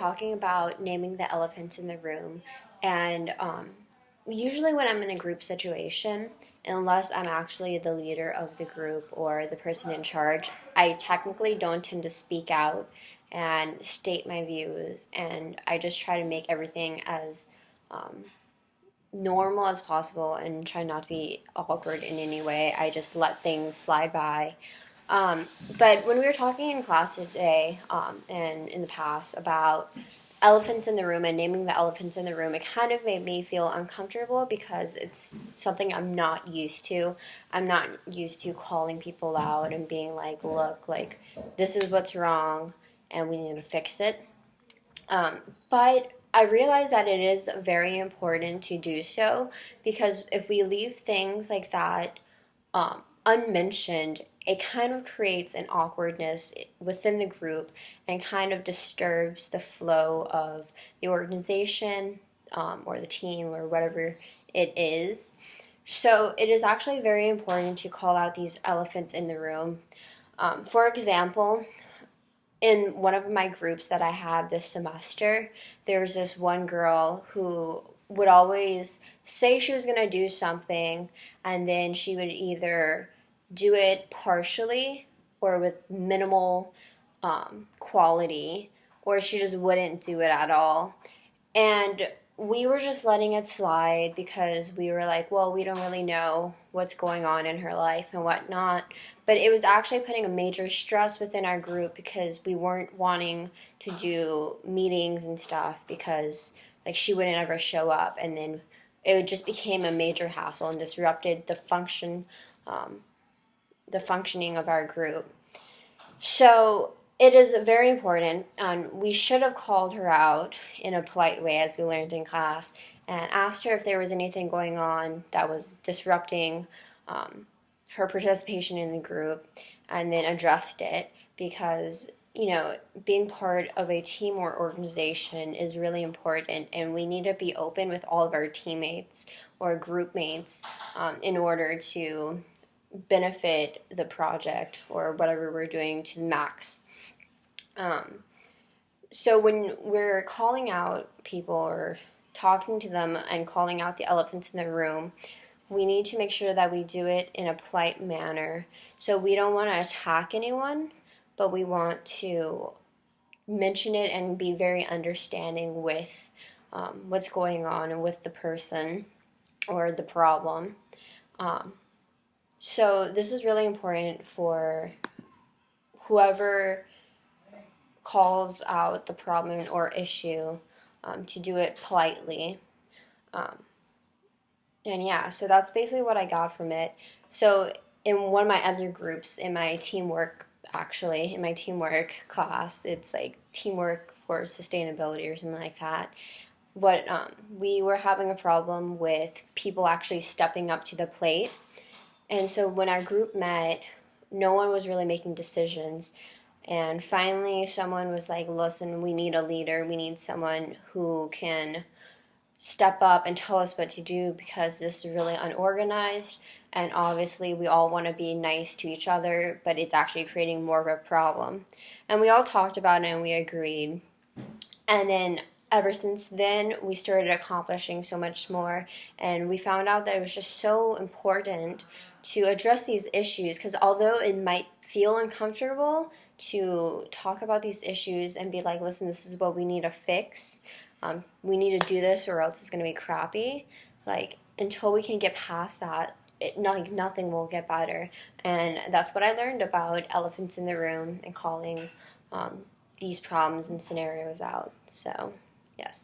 talking about naming the elephant in the room, and usually when I'm in a group situation, unless I'm actually the leader of the group or the person in charge, I technically don't tend to speak out and state my views, and I just try to make everything as um, normal as possible and try not to be awkward in any way. I just let things slide by. Um, but when we were talking in class today, and in the past about elephants in the room and naming the elephants in the room, it kind of made me feel uncomfortable because it's something I'm not used to. I'm not used to calling people out and being like, look, like, this is what's wrong and we need to fix it. Um, but I realize that it is very important to do so because if we leave things like that unmentioned, it kind of creates an awkwardness within the group and kind of disturbs the flow of the organization or the team or whatever it is. So it is actually very important to call out these elephants in the room. For example, in one of my groups that I had this semester, there's this one girl who would always say she was going to do something, and then she would either do it partially or with minimal quality, or she just wouldn't do it at all. And we were just letting it slide because we were like, well, we don't really know what's going on in her life and whatnot. But it was actually putting a major stress within our group because we weren't wanting to do meetings and stuff because like she wouldn't ever show up, and then it would just became a major hassle and disrupted um, the functioning of our group. So it is very important, and we should have called her out in a polite way, as we learned in class, and asked her if there was anything going on that was disrupting um, her participation in the group, and then addressed it because being part of a team or organization is really important, and we need to be open with all of our teammates or group mates in order to benefit the project or whatever we're doing to the max. Um, so when we're calling out people or talking to them and calling out the elephants in the room, we need to make sure that we do it in a polite manner. So we don't want to attack anyone, but we want to mention it and be very understanding with what's going on and with the person or the problem. Um, so this is really important for whoever calls out the problem or issue to do it politely. Um, and yeah, so that's basically what I got from it. So in one of my other groups, in my teamwork class, it's like teamwork for sustainability or something like that. What we were having a problem with people actually stepping up to the plate, and so when our group met, no one was really making decisions. And finally, someone was like, listen, we need a leader. We need someone who can step up and tell us what to do because this is really unorganized. And obviously, we all want to be nice to each other, but it's actually creating more of a problem. And we all talked about it and we agreed. And then ever since then, we started accomplishing so much more. And we found out that it was just so important to address these issues because although it might feel uncomfortable to talk about these issues and be like, listen, this is what we need to fix. We need to do this or else it's going to be crappy. Like, until we can get past that, nothing will get better. And that's what I learned about elephants in the room and calling these problems and scenarios out. So, yes.